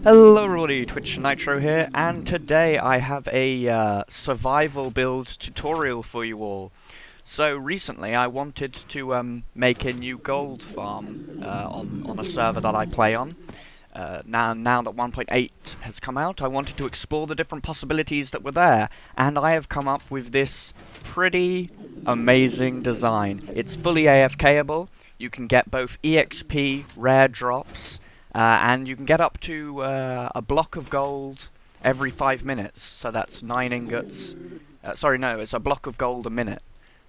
Hello everybody, Twitch Nitro here, and today I have a survival build tutorial for you all. So recently I wanted to make a new gold farm on a server that I play on. Now that 1.8 has come out, I wanted to explore the different possibilities that were there, and I have come up with this pretty amazing design. It's fully AFKable. You can get both EXP, rare drops, and you can get up to a block of gold every 5 minutes. So that's 9 ingots. Sorry, no, it's a block of gold a minute.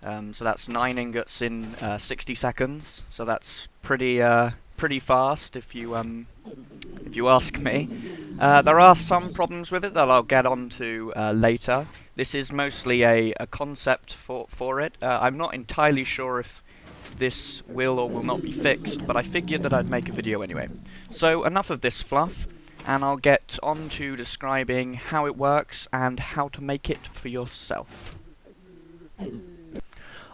So that's 9 ingots in 60 seconds. So that's pretty fast if you ask me. There are some problems with it that I'll get onto later. This is mostly a concept for it. I'm not entirely sure if this will or will not be fixed, but I figured that I'd make a video anyway. So enough of this fluff, and I'll get on to describing how it works and how to make it for yourself.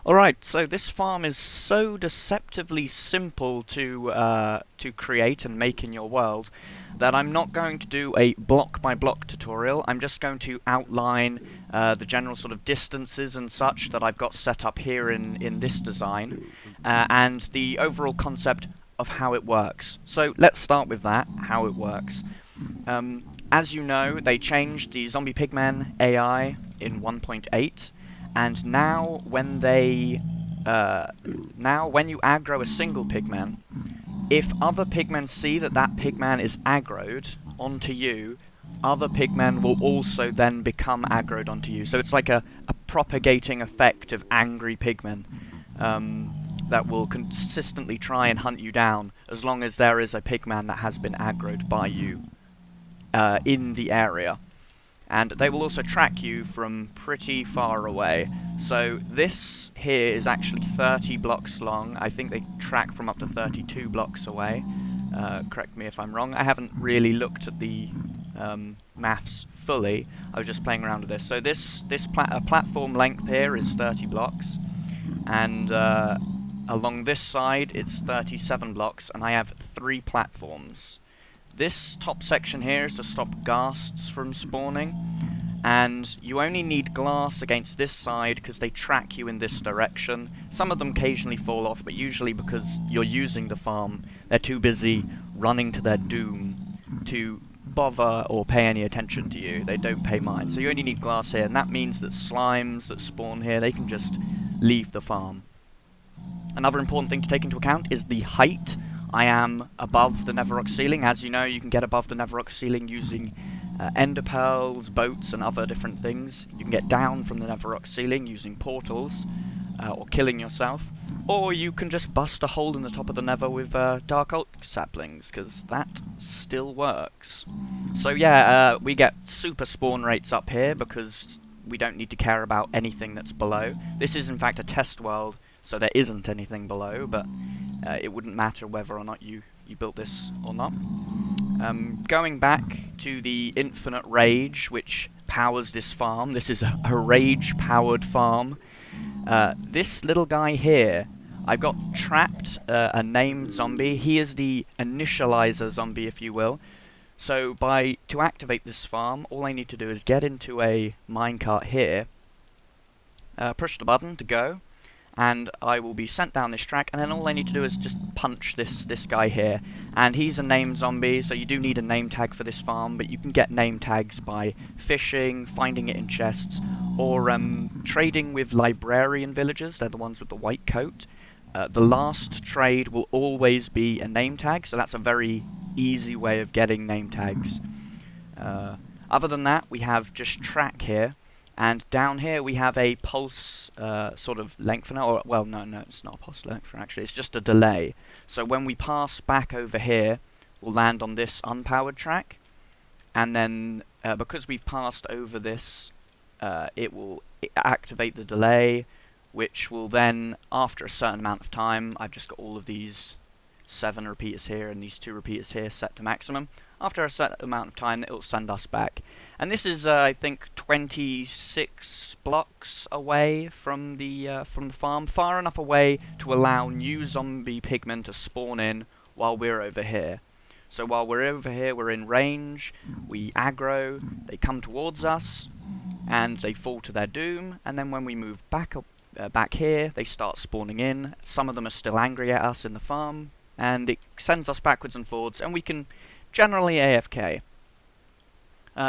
Alright, so this farm is so deceptively simple to create and make in your world that I'm not going to do a block-by-block tutorial. I'm just going to outline the general sort of distances and such that I've got set up here in this design, and the overall concept of how it works. So let's start with that, how it works. As you know, they changed the Zombie Pigman AI in 1.8, and now when you aggro a single pigman, if other pigmen see that that pigman is aggroed onto you, other pigmen will also then become aggroed onto you. So it's like a propagating effect of angry pigmen that will consistently try and hunt you down as long as there is a pigman that has been aggroed by you in the area. And they will also track you from pretty far away. So this here is actually 30 blocks long. I think they track from up to 32 blocks away. Correct me if I'm wrong. I haven't really looked at the maths fully. I was just playing around with this. So this platform length here is 30 blocks, and along this side it's 37 blocks, and I have 3 platforms. This top section here is to stop ghasts from spawning, and you only need glass against this side because they track you in this direction. Some of them occasionally fall off, but usually because you're using the farm, they're too busy running to their doom to bother or pay any attention to you. They don't pay mind. So you only need glass here, and that means that slimes that spawn here, they can just leave the farm. Another important thing to take into account is the height. I am above the Netherrock ceiling. As you know, you can get above the Netherrock ceiling using ender pearls, boats, and other different things. You can get down from the Netherrock ceiling using portals, or killing yourself. Or you can just bust a hole in the top of the Nether with dark oak saplings, because that still works. So yeah, we get super spawn rates up here because we don't need to care about anything that's below. This is in fact a test world, so there isn't anything below, but it wouldn't matter whether or not you built this or not. Going back to the infinite rage which powers this farm, this is a rage-powered farm. This little guy here, I've got trapped a named zombie. He is the initializer zombie, if you will. So to activate this farm, all I need to do is get into a minecart here, push the button to go, and I will be sent down this track, and then all I need to do is just punch this guy here. And he's a named zombie, so you do need a name tag for this farm, but you can get name tags by fishing, finding it in chests, or trading with librarian villagers. They're the ones with the white coat. The last trade will always be a name tag, so that's a very easy way of getting name tags. Other than that, we have just track here. And down here we have a pulse sort of lengthener, or, well, no, it's not a pulse lengthener actually, it's just a delay. So when we pass back over here, we'll land on this unpowered track, and then because we've passed over this, it will activate the delay, which will then, after a certain amount of time, I've just got all of these 7 repeaters here and these 2 repeaters here set to maximum. After a certain amount of time, it'll send us back. And this is, I think, 26 blocks away from the farm, far enough away to allow new zombie pigmen to spawn in while we're over here. So while we're over here, we're in range, we aggro, they come towards us, and they fall to their doom, and then when we move back up, back here, they start spawning in. Some of them are still angry at us in the farm, and it sends us backwards and forwards, and we can generally AFK.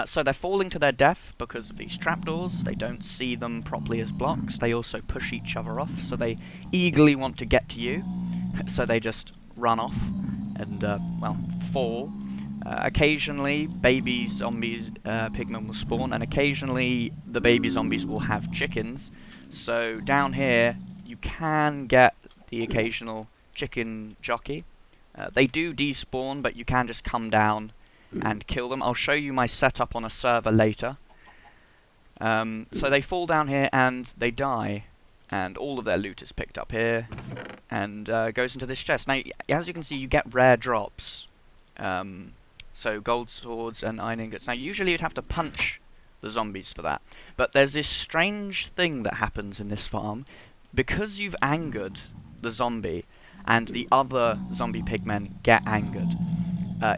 So they're falling to their death because of these trapdoors. They don't see them properly as blocks. They also push each other off, so they eagerly want to get to you. So they just run off and, well, fall. Occasionally, baby zombies, pigmen will spawn, and occasionally the baby zombies will have chickens. So down here, you can get the occasional chicken jockey. They do despawn, but you can just come down and kill them. I'll show you my setup on a server later. So they fall down here and they die, and all of their loot is picked up here and goes into this chest. Now, as you can see, you get rare drops. So gold swords and iron ingots. Now, usually you'd have to punch the zombies for that, but there's this strange thing that happens in this farm. Because you've angered the zombie and the other zombie pigmen get angered,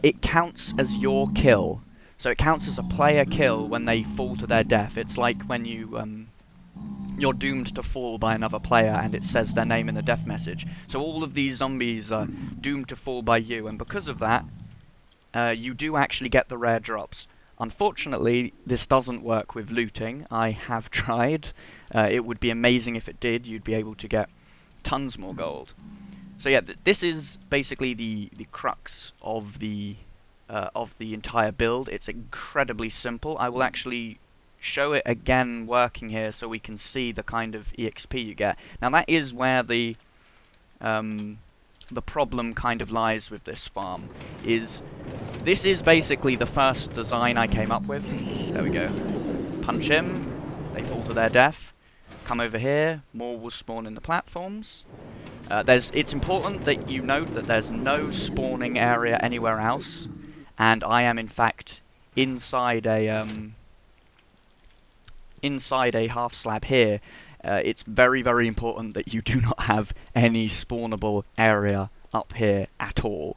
it counts as your kill. So it counts as a player kill when they fall to their death. It's like when you're doomed to fall by another player and it says their name in the death message. So all of these zombies are doomed to fall by you, and because of that, you do actually get the rare drops. Unfortunately, this doesn't work with looting. I have tried. It would be amazing if it did. You'd be able to get tons more gold. So yeah, this is basically the crux of the entire build. It's incredibly simple. I will actually show it again working here so we can see the kind of EXP you get. Now that is where the problem kind of lies with this farm. This is basically the first design I came up with. There we go. Punch him. They fall to their death. Come over here. More will spawn in the platforms. It's important that you note that there's no spawning area anywhere else, and I am in fact inside a half slab here. It's very, very important that you do not have any spawnable area up here at all.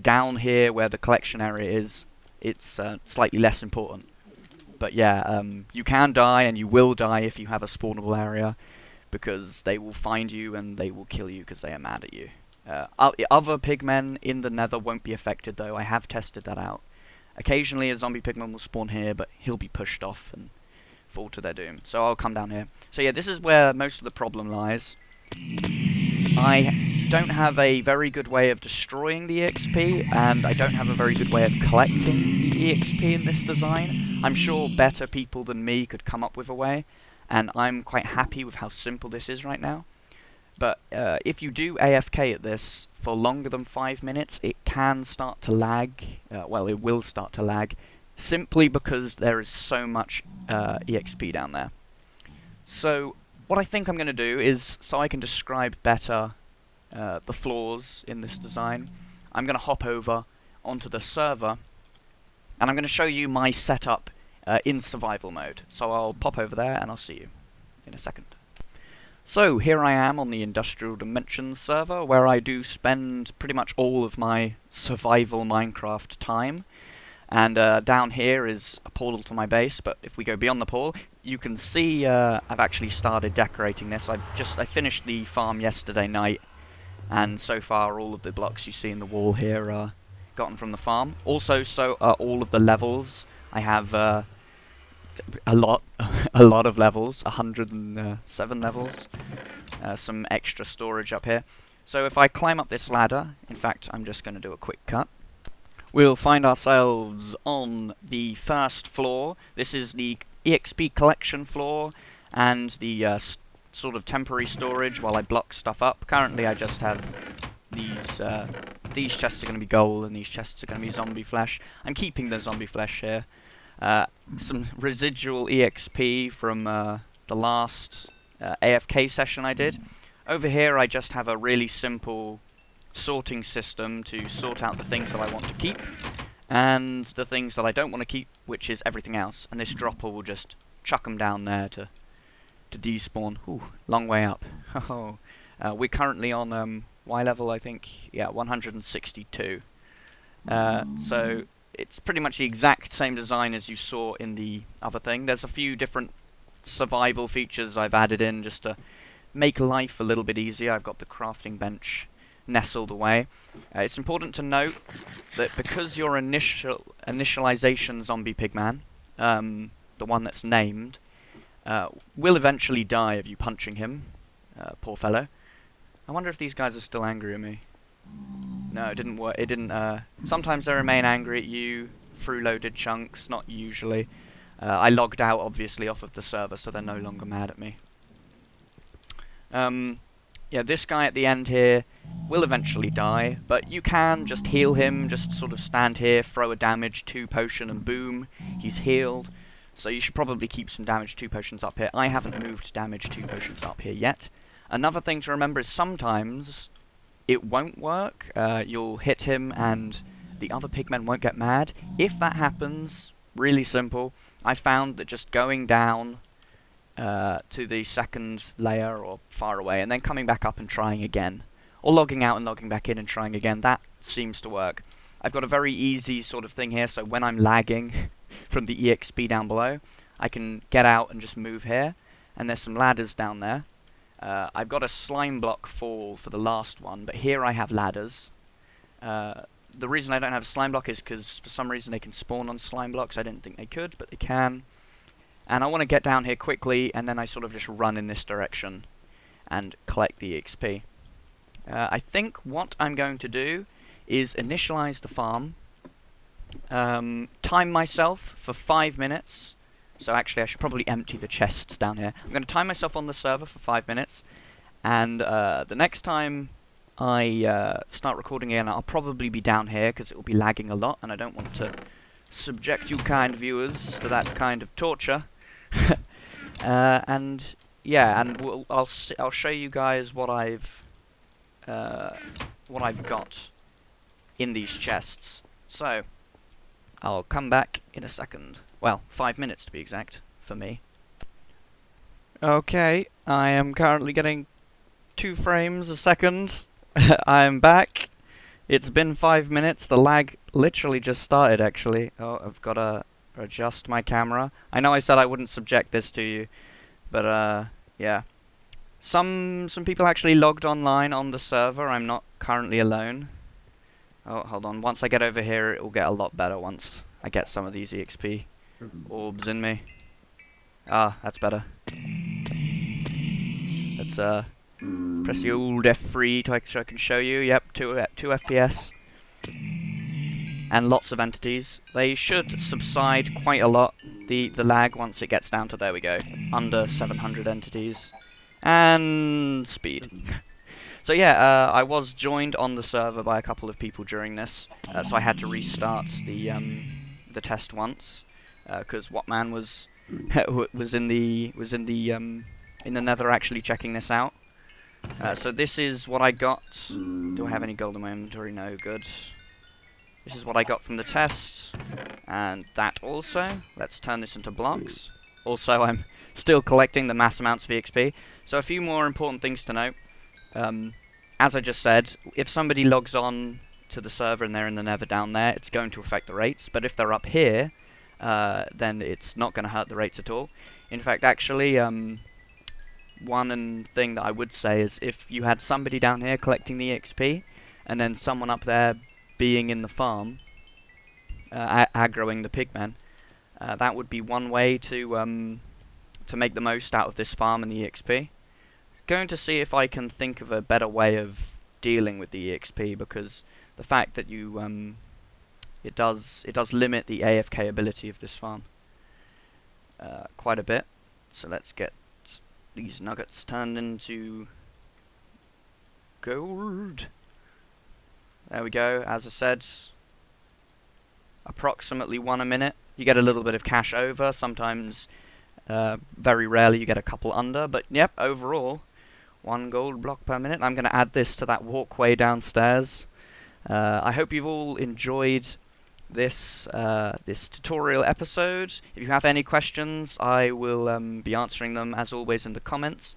Down here where the collection area is, it's slightly less important. But yeah, you can die, and you will die if you have a spawnable area, because they will find you and they will kill you because they are mad at you. Other pigmen in the nether won't be affected though. I have tested that out. Occasionally a zombie pigman will spawn here, but he'll be pushed off and fall to their doom. So I'll come down here. So yeah, this is where most of the problem lies. I don't have a very good way of destroying the EXP, and I don't have a very good way of collecting the EXP in this design. I'm sure better people than me could come up with a way, and I'm quite happy with how simple this is right now. But if you do AFK at this for longer than 5 minutes, it can start to lag. Well, it will start to lag, simply because there is so much EXP down there. So what I think I'm going to do is, so I can describe better the flaws in this design, I'm going to hop over onto the server, and I'm going to show you my setup in survival mode. So I'll pop over there and I'll see you in a second. So here I am on the Industrial Dimensions server, where I do spend pretty much all of my survival Minecraft time. And down here is a portal to my base, but if we go beyond the portal, you can see I've actually started decorating this. I finished the farm yesterday night, and so far all of the blocks you see in the wall here are gotten from the farm. Also, so are all of the levels. I have a lot of levels, 107 levels, some extra storage up here. So if I climb up this ladder, in fact I'm just going to do a quick cut, we'll find ourselves on the first floor. This is the EXP collection floor and the sort of temporary storage while I block stuff up. Currently I just have these chests are going to be gold and these chests are going to be zombie flesh. I'm keeping the zombie flesh here. Some residual EXP from the last AFK session I did. Over here I just have a really simple sorting system to sort out the things that I want to keep and the things that I don't want to keep, which is everything else. And this dropper will just chuck them down there to despawn. Ooh, long way up. We're currently on Y level, I think. Yeah, 162. So it's pretty much the exact same design as you saw in the other thing. There's a few different survival features I've added in just to make life a little bit easier. I've got the crafting bench nestled away. It's important to note that because your initialization zombie pigman, the one that's named, will eventually die of you punching him. Poor fellow. I wonder if these guys are still angry at me. No, it didn't work. It didn't. Sometimes they remain angry at you through loaded chunks, not usually. I logged out, obviously, off of the server, so they're no longer mad at me. Yeah, this guy at the end here will eventually die, but you can just heal him, just sort of stand here, throw a damage 2 potion, and boom, he's healed. So you should probably keep some damage 2 potions up here. I haven't moved damage 2 potions up here yet. Another thing to remember is sometimes it won't work. You'll hit him and the other pigmen won't get mad. If that happens, really simple, I found that just going down to the second layer or far away and then coming back up and trying again, or logging out and logging back in and trying again, that seems to work. I've got a very easy sort of thing here, so when I'm lagging from the EXP down below, I can get out and just move here, and there's some ladders down there. I've got a slime block for the last one, but here I have ladders. The reason I don't have a slime block is because for some reason they can spawn on slime blocks. I didn't think they could, but they can. And I want to get down here quickly, and then I sort of just run in this direction and collect the XP. I think what I'm going to do is initialize the farm, time myself for 5 minutes. So actually I should probably empty the chests down here. I'm going to time myself on the server for 5 minutes, and the next time I start recording again, I'll probably be down here because it will be lagging a lot, and I don't want to subject you kind viewers to that kind of torture. And yeah, and I'll show you guys what I've got in these chests. So I'll come back in a second. Well, 5 minutes to be exact, for me. Okay, I am currently getting 2 frames a second. I am back. It's been 5 minutes. The lag literally just started, actually. Oh, I've got to adjust my camera. I know I said I wouldn't subject this to you, but yeah. Some people actually logged online on the server. I'm not currently alone. Oh, hold on. Once I get over here, it will get a lot better once I get some of these EXP orbs in me. Ah, that's better. Let's press the old F3 so I can show you. Yep, 2 FPS. And lots of entities. They should subside quite a lot, the lag, once it gets down to, there we go, under 700 entities. And speed. So yeah, I was joined on the server by a couple of people during this, so I had to restart the test once, because Whatman was in the Nether actually checking this out. So this is what I got. Do I have any gold in my inventory? No, good. This is what I got from the test, and that also. Let's turn this into blocks. Also, I'm still collecting the mass amounts of EXP. So a few more important things to note. As I just said, if somebody logs on to the server and they're in the Nether down there, it's going to affect the rates. But if they're up here, then it's not going to hurt the rates at all. In fact, actually, one thing that I would say is if you had somebody down here collecting the EXP, and then someone up there being in the farm, aggroing the pigmen, that would be one way to make the most out of this farm and the EXP. Going to see if I can think of a better way of dealing with the EXP, because the fact that you it does limit the AFK ability of this farm quite a bit. So let's get these nuggets turned into gold. There we go. As I said, approximately 1 a minute. You get a little bit of cash over. Sometimes, very rarely, you get a couple under. But yep, overall, 1 gold block per minute. I'm going to add this to that walkway downstairs. I hope you've all enjoyed this tutorial episode. If you have any questions, I will be answering them as always in the comments.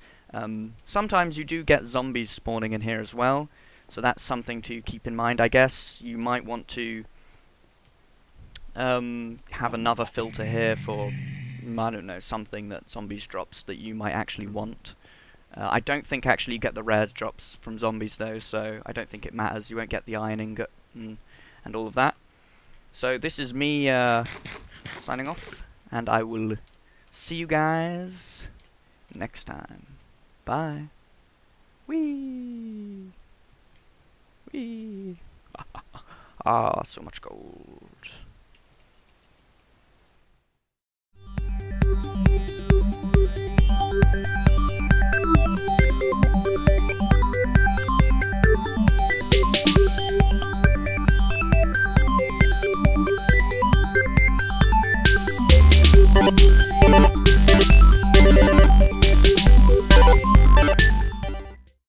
Sometimes you do get zombies spawning in here as well, so that's something to keep in mind. I guess you might want to have another filter here for, I don't know, something that zombies drops that you might actually want. I don't think actually you get the rare drops from zombies though, so I don't think it matters. You won't get the iron ingot and all of that. So this is me signing off, and I will see you guys next time. Bye. Whee! Whee! Ah, so much gold.